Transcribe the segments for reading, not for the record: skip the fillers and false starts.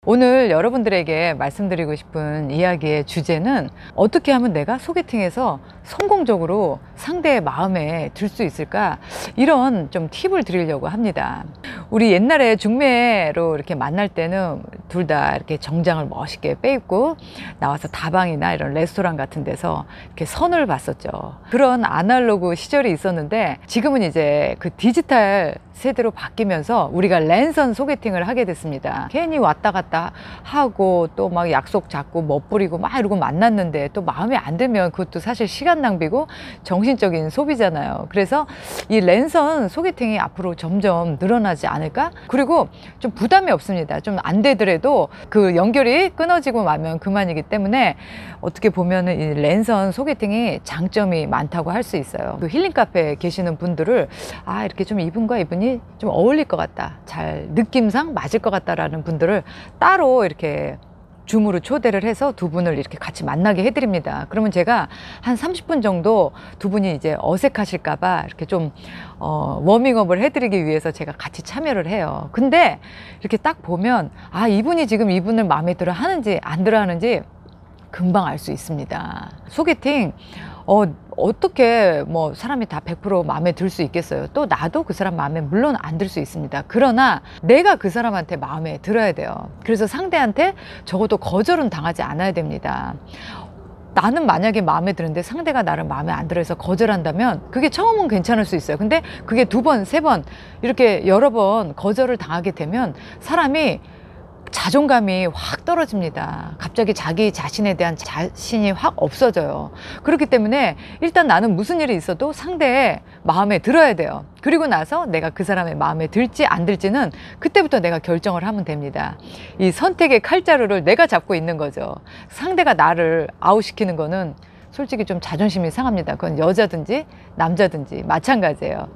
오늘 여러분들에게 말씀드리고 싶은 이야기의 주제는 어떻게 하면 내가 소개팅에서 성공적으로 상대의 마음에 들 수 있을까, 이런 좀 팁을 드리려고 합니다. 우리 옛날에 중매로 이렇게 만날 때는 둘 다 이렇게 정장을 멋있게 빼입고 나와서 다방이나 이런 레스토랑 같은 데서 이렇게 선을 봤었죠. 그런 아날로그 시절이 있었는데, 지금은 이제 그 디지털 세대로 바뀌면서 우리가 랜선 소개팅을 하게 됐습니다. 괜히 왔다 갔다 하고 또 막 약속 잡고 멋부리고 막 이러고 만났는데 또 마음에 안 들면 그것도 사실 시간 낭비고 정신적인 소비잖아요. 그래서 이 랜선 소개팅이 앞으로 점점 늘어나지 않을까? 그리고 좀 부담이 없습니다. 좀 안 되더라도 그 연결이 끊어지고 마면 그만이기 때문에 어떻게 보면은 이 랜선 소개팅이 장점이 많다고 할 수 있어요. 그 힐링 카페에 계시는 분들을 이렇게 좀 이분과 이분이 좀 어울릴 것 같다, 잘 느낌상 맞을 것 같다라는 분들을 따로 이렇게 줌으로 초대를 해서 두 분을 이렇게 같이 만나게 해드립니다. 그러면 제가 한 30분 정도 두 분이 이제 어색하실까봐 이렇게 좀 워밍업을 해드리기 위해서 제가 같이 참여를 해요. 근데 이렇게 딱 보면 이분이 지금 이분을 마음에 들어 하는지 안 들어 하는지 금방 알 수 있습니다. 소개팅 어떻게 뭐 사람이 다 100% 마음에 들 수 있겠어요. 또 나도 그 사람 마음에 물론 안 들 수 있습니다. 그러나 내가 그 사람한테 마음에 들어야 돼요. 그래서 상대한테 적어도 거절은 당하지 않아야 됩니다. 나는 만약에 마음에 드는데 상대가 나를 마음에 안 들어서 거절한다면 그게 처음은 괜찮을 수 있어요. 근데 그게 두 번, 세 번 이렇게 여러 번 거절을 당하게 되면 사람이 자존감이 확 떨어집니다. 갑자기 자기 자신에 대한 자신이 확 없어져요. 그렇기 때문에 일단 나는 무슨 일이 있어도 상대의 마음에 들어야 돼요. 그리고 나서 내가 그 사람의 마음에 들지 안 들지는 그때부터 내가 결정을 하면 됩니다. 이 선택의 칼자루를 내가 잡고 있는 거죠. 상대가 나를 아웃시키는 거는 솔직히 좀 자존심이 상합니다. 그건 여자든지 남자든지 마찬가지예요.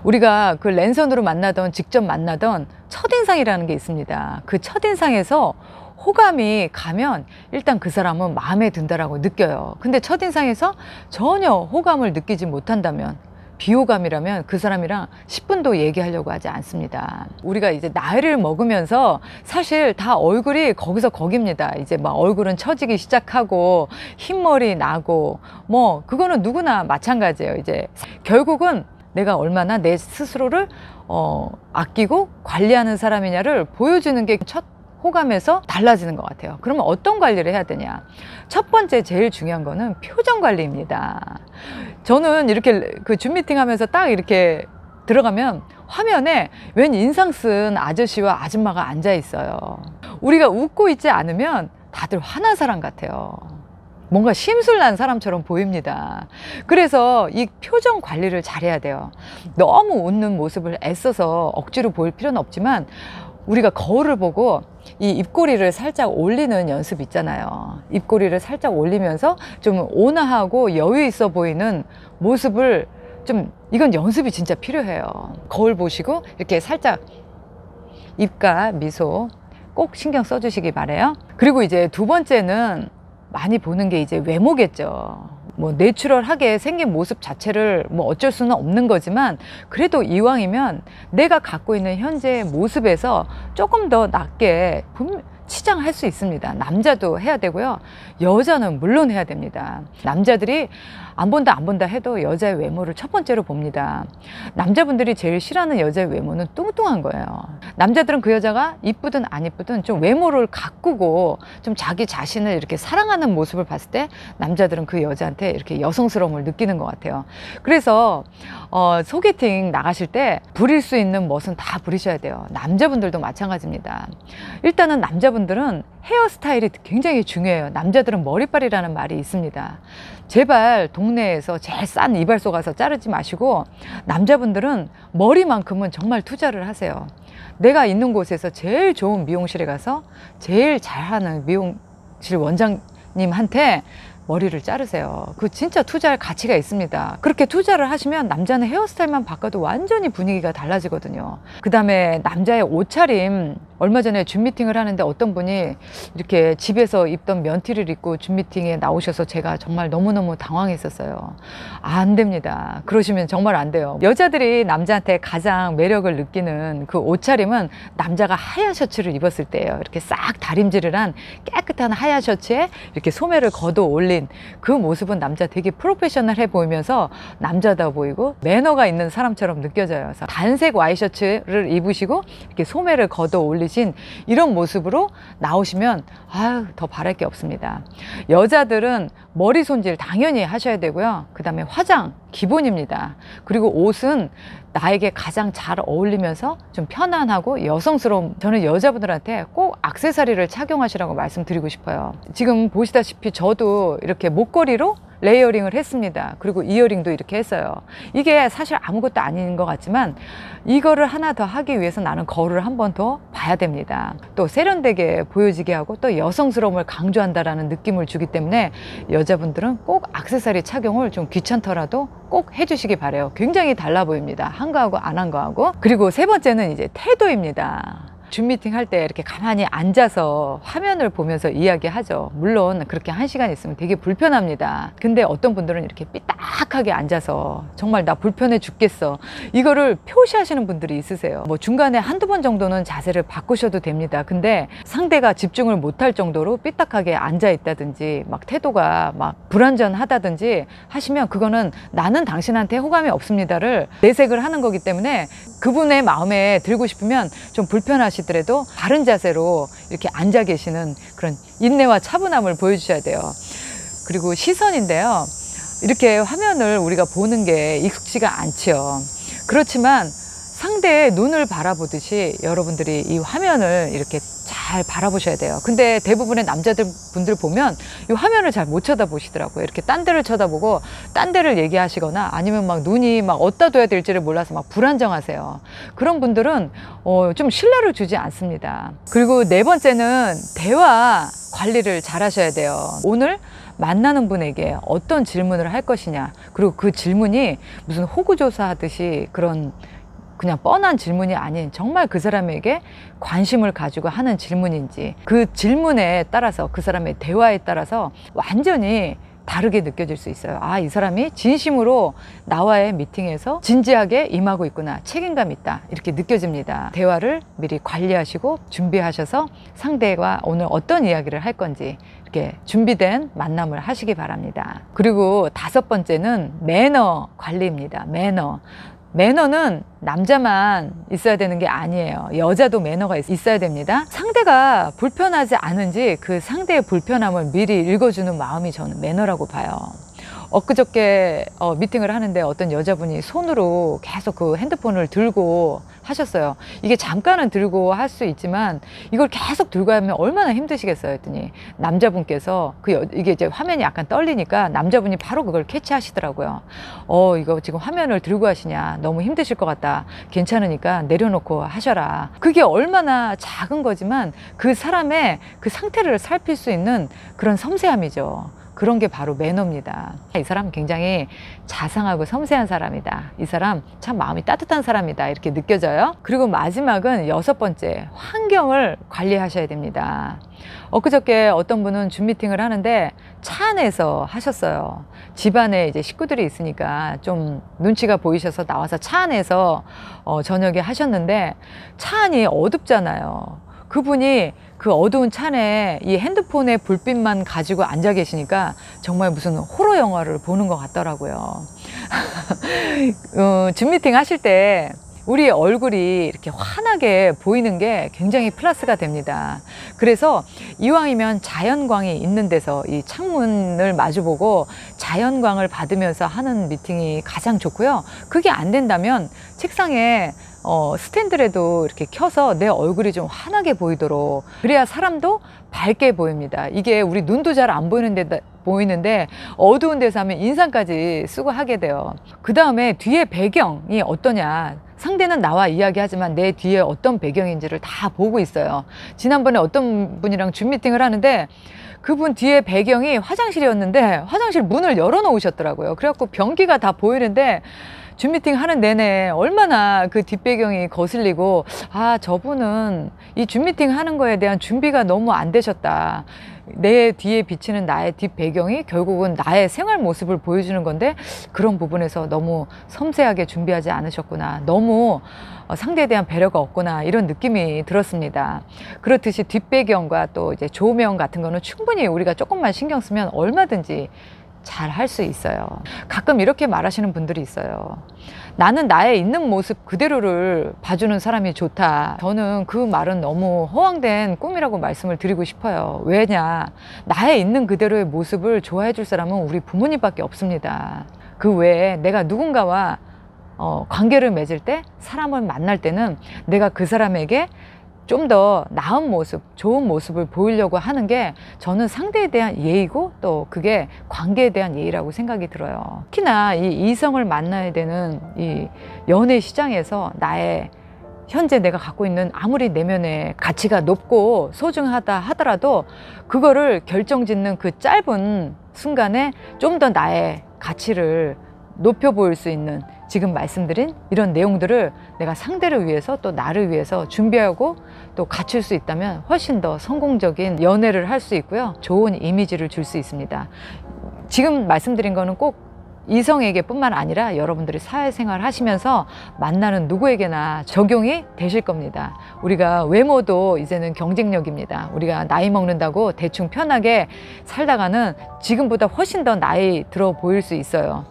우리가 그 랜선으로 만나던 직접 만나던 첫인상이라는 게 있습니다. 그 첫인상에서 호감이 가면 일단 그 사람은 마음에 든다라고 느껴요. 근데 첫인상에서 전혀 호감을 느끼지 못한다면, 비호감이라면 그 사람이랑 10분도 얘기하려고 하지 않습니다. 우리가 이제 나이를 먹으면서 사실 다 얼굴이 거기서 거깁니다. 이제 막 얼굴은 처지기 시작하고 흰머리 나고 뭐 그거는 누구나 마찬가지예요. 이제 결국은 내가 얼마나 내 스스로를 아끼고 관리하는 사람이냐를 보여주는 게 첫 호감에서 달라지는 것 같아요. 그러면 어떤 관리를 해야 되냐? 첫 번째 제일 중요한 거는 표정 관리입니다. 저는 이렇게 그 줌 미팅 하면서 딱 이렇게 들어가면 화면에 웬 인상 쓴 아저씨와 아줌마가 앉아 있어요. 우리가 웃고 있지 않으면 다들 화난 사람 같아요. 뭔가 심술난 사람처럼 보입니다. 그래서 이 표정 관리를 잘해야 돼요. 너무 웃는 모습을 애써서 억지로 보일 필요는 없지만 우리가 거울을 보고 이 입꼬리를 살짝 올리는 연습 있잖아요. 입꼬리를 살짝 올리면서 좀 온화하고 여유 있어 보이는 모습을 이건 연습이 진짜 필요해요. 거울 보시고 이렇게 살짝 입가 미소 꼭 신경 써주시기 바래요. 그리고 이제 두 번째는 많이 보는 게 이제 외모겠죠. 뭐 내추럴하게 생긴 모습 자체를 뭐 어쩔 수는 없는 거지만, 그래도 이왕이면 내가 갖고 있는 현재의 모습에서 조금 더 낫게 치장할 수 있습니다. 남자도 해야 되고요. 여자는 물론 해야 됩니다. 남자들이 안 본다 해도 여자의 외모를 첫 번째로 봅니다. 남자분들이 제일 싫어하는 여자의 외모는 뚱뚱한 거예요. 남자들은 그 여자가 이쁘든 안 이쁘든 좀 외모를 가꾸고 좀 자기 자신을 이렇게 사랑하는 모습을 봤을 때 남자들은 그 여자한테 이렇게 여성스러움을 느끼는 것 같아요. 그래서 소개팅 나가실 때 부릴 수 있는 멋은 다 부리셔야 돼요. 남자분들도 마찬가지입니다. 일단은 남자분들은 헤어스타일이 굉장히 중요해요. 남자들은 머리빨이라는 말이 있습니다. 제발 동네에서 제일 싼 이발소 가서 자르지 마시고 남자분들은 머리만큼은 정말 투자를 하세요. 내가 있는 곳에서 제일 좋은 미용실에 가서 제일 잘하는 미용실 원장님한테 머리를 자르세요. 그 진짜 투자할 가치가 있습니다. 그렇게 투자를 하시면 남자는 헤어스타일만 바꿔도 완전히 분위기가 달라지거든요. 그 다음에 남자의 옷차림, 얼마 전에 줌 미팅을 하는데 어떤 분이 이렇게 집에서 입던 면티를 입고 줌 미팅에 나오셔서 제가 정말 너무너무 당황했었어요. 안 됩니다. 그러시면 정말 안 돼요. 여자들이 남자한테 가장 매력을 느끼는 그 옷차림은 남자가 하얀 셔츠를 입었을 때예요. 이렇게 싹 다림질을 한 깨끗한 하얀 셔츠에 이렇게 소매를 걷어 올린 그 모습은 남자 되게 프로페셔널해 보이면서 남자다 보이고 매너가 있는 사람처럼 느껴져요. 그래서 단색 와이셔츠를 입으시고 이렇게 소매를 걷어 올리신 이런 모습으로 나오시면 아유, 더 바랄 게 없습니다. 여자들은 머리 손질 당연히 하셔야 되고요. 그 다음에 화장 기본입니다. 그리고 옷은 나에게 가장 잘 어울리면서 좀 편안하고 여성스러운, 저는 여자분들한테 꼭 액세서리를 착용하시라고 말씀드리고 싶어요. 지금 보시다시피 저도 이렇게 목걸이로 레이어링을 했습니다. 그리고 이어링도 이렇게 했어요. 이게 사실 아무것도 아닌 것 같지만 이거를 하나 더 하기 위해서 나는 거울을 한 번 더 봐야 됩니다. 또 세련되게 보여지게 하고 또 여성스러움을 강조한다라는 느낌을 주기 때문에 여자분들은 꼭 액세서리 착용을 좀 귀찮더라도 꼭 해주시기 바래요. 굉장히 달라 보입니다. 한 거하고 안 한 거하고. 그리고 세 번째는 이제 태도입니다. 줌 미팅 할 때 이렇게 가만히 앉아서 화면을 보면서 이야기하죠. 물론 그렇게 1시간 있으면 되게 불편합니다. 근데 어떤 분들은 이렇게 삐딱하게 앉아서 정말 나 불편해 죽겠어, 이거를 표시하시는 분들이 있으세요. 뭐 중간에 한두 번 정도는 자세를 바꾸셔도 됩니다. 근데 상대가 집중을 못할 정도로 삐딱하게 앉아 있다든지 막 태도가 막 불완전하다든지 하시면 그거는 나는 당신한테 호감이 없습니다를 내색을 하는 거기 때문에 그분의 마음에 들고 싶으면 좀 불편하시더라도 바른 자세로 이렇게 앉아 계시는 그런 인내와 차분함을 보여주셔야 돼요. 그리고 시선인데요. 이렇게 화면을 우리가 보는 게 익숙지가 않죠. 그렇지만 상대의 눈을 바라보듯이 여러분들이 이 화면을 이렇게 잘 바라보셔야 돼요. 근데 대부분의 남자들 분들 보면 이 화면을 잘 못 쳐다보시더라고요. 이렇게 딴 데를 쳐다보고 딴 데를 얘기하시거나 아니면 막 눈이 막 어디다 둬야 될지를 몰라서 막 불안정하세요. 그런 분들은 좀 신뢰를 주지 않습니다. 그리고 네 번째는 대화 관리를 잘 하셔야 돼요. 오늘 만나는 분에게 어떤 질문을 할 것이냐, 그리고 그 질문이 무슨 호구조사 하듯이 그냥 뻔한 질문이 아닌 정말 그 사람에게 관심을 가지고 하는 질문인지, 그 질문에 따라서 그 사람의 대화에 따라서 완전히 다르게 느껴질 수 있어요. 아, 이 사람이 진심으로 나와의 미팅에서 진지하게 임하고 있구나, 책임감 있다, 이렇게 느껴집니다. 대화를 미리 관리하시고 준비하셔서 상대와 오늘 어떤 이야기를 할 건지 이렇게 준비된 만남을 하시기 바랍니다. 그리고 다섯 번째는 매너 관리입니다. 매너는 남자만 있어야 되는 게 아니에요. 여자도 매너가 있어야 됩니다. 상대가 불편하지 않은지 그 상대의 불편함을 미리 읽어주는 마음이 저는 매너라고 봐요. 엊그저께 미팅을 하는데 어떤 여자분이 손으로 계속 그 핸드폰을 들고 하셨어요. 이게 잠깐은 들고 할 수 있지만 이걸 계속 들고 하면 얼마나 힘드시겠어요 했더니 남자분께서 이게 이제 화면이 약간 떨리니까 남자분이 바로 그걸 캐치하시더라고요. 이거 지금 화면을 들고 하시냐, 너무 힘드실 것 같다, 괜찮으니까 내려놓고 하셔라. 그게 얼마나 작은 거지만 그 사람의 그 상태를 살필 수 있는 그런 섬세함이죠. 그런 게 바로 매너입니다. 이 사람 굉장히 자상하고 섬세한 사람이다, 이 사람 참 마음이 따뜻한 사람이다, 이렇게 느껴져요. 그리고 마지막은 여섯 번째, 환경을 관리하셔야 됩니다. 엊그저께 어떤 분은 줌 미팅을 하는데 차 안에서 하셨어요. 집안에 이제 식구들이 있으니까 좀 눈치가 보이셔서 나와서 차 안에서 저녁에 하셨는데 차 안이 어둡잖아요. 그분이 그 어두운 차 안에 이 핸드폰의 불빛만 가지고 앉아 계시니까 정말 무슨 호러 영화를 보는 것 같더라고요. 줌 미팅 하실 때 우리 얼굴이 이렇게 환하게 보이는 게 굉장히 플러스가 됩니다. 그래서 이왕이면 자연광이 있는 데서 이 창문을 마주보고 자연광을 받으면서 하는 미팅이 가장 좋고요. 그게 안 된다면 책상에 스탠드라도 이렇게 켜서 내 얼굴이 좀 환하게 보이도록, 그래야 사람도 밝게 보입니다. 이게 우리 눈도 잘 안 보이는데 어두운 데서 하면 인상까지 쓰고 하게 돼요. 그 다음에 뒤에 배경이 어떠냐, 상대는 나와 이야기하지만 내 뒤에 어떤 배경인지를 다 보고 있어요. 지난번에 어떤 분이랑 줌 미팅을 하는데 그분 뒤에 배경이 화장실이었는데 화장실 문을 열어 놓으셨더라고요. 그래갖고 변기가 다 보이는데 줌 미팅 하는 내내 얼마나 그 뒷배경이 거슬리고, 아, 저분은 이 줌 미팅 하는 거에 대한 준비가 너무 안 되셨다. 내 뒤에 비치는 나의 뒷배경이 결국은 나의 생활 모습을 보여주는 건데 그런 부분에서 너무 섬세하게 준비하지 않으셨구나. 너무 상대에 대한 배려가 없구나. 이런 느낌이 들었습니다. 그렇듯이 뒷배경과 또 이제 조명 같은 거는 충분히 우리가 조금만 신경 쓰면 얼마든지 잘 할 수 있어요. 가끔 이렇게 말하시는 분들이 있어요. 나는 나의 있는 모습 그대로를 봐주는 사람이 좋다. 저는 그 말은 너무 허황된 꿈이라고 말씀을 드리고 싶어요. 왜냐? 나의 있는 그대로의 모습을 좋아해 줄 사람은 우리 부모님밖에 없습니다. 그 외에 내가 누군가와 관계를 맺을 때, 사람을 만날 때는 내가 그 사람에게 좀 더 나은 모습, 좋은 모습을 보이려고 하는 게 저는 상대에 대한 예의고 또 그게 관계에 대한 예의라고 생각이 들어요. 특히나 이 이성을 만나야 되는 이 연애 시장에서 나의 현재 내가 갖고 있는 아무리 내면의 가치가 높고 소중하다 하더라도 그거를 결정짓는 그 짧은 순간에 좀 더 나의 가치를 높여 보일 수 있는 지금 말씀드린 이런 내용들을 내가 상대를 위해서 또 나를 위해서 준비하고 또 갖출 수 있다면 훨씬 더 성공적인 연애를 할 수 있고요. 좋은 이미지를 줄 수 있습니다. 지금 말씀드린 거는 꼭 이성에게 뿐만 아니라 여러분들이 사회생활 하시면서 만나는 누구에게나 적용이 되실 겁니다. 우리가 외모도 이제는 경쟁력입니다. 우리가 나이 먹는다고 대충 편하게 살다가는 지금보다 훨씬 더 나이 들어 보일 수 있어요.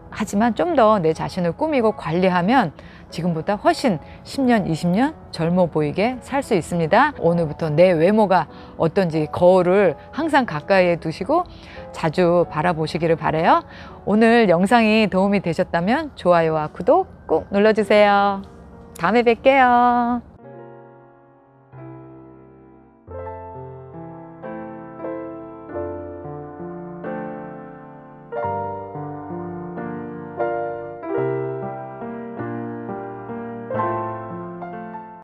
하지만 좀 더 내 자신을 꾸미고 관리하면 지금보다 훨씬 10년, 20년 젊어 보이게 살 수 있습니다. 오늘부터 내 외모가 어떤지 거울을 항상 가까이에 두시고 자주 바라보시기를 바라요. 오늘 영상이 도움이 되셨다면 좋아요와 구독 꼭 눌러주세요. 다음에 뵐게요.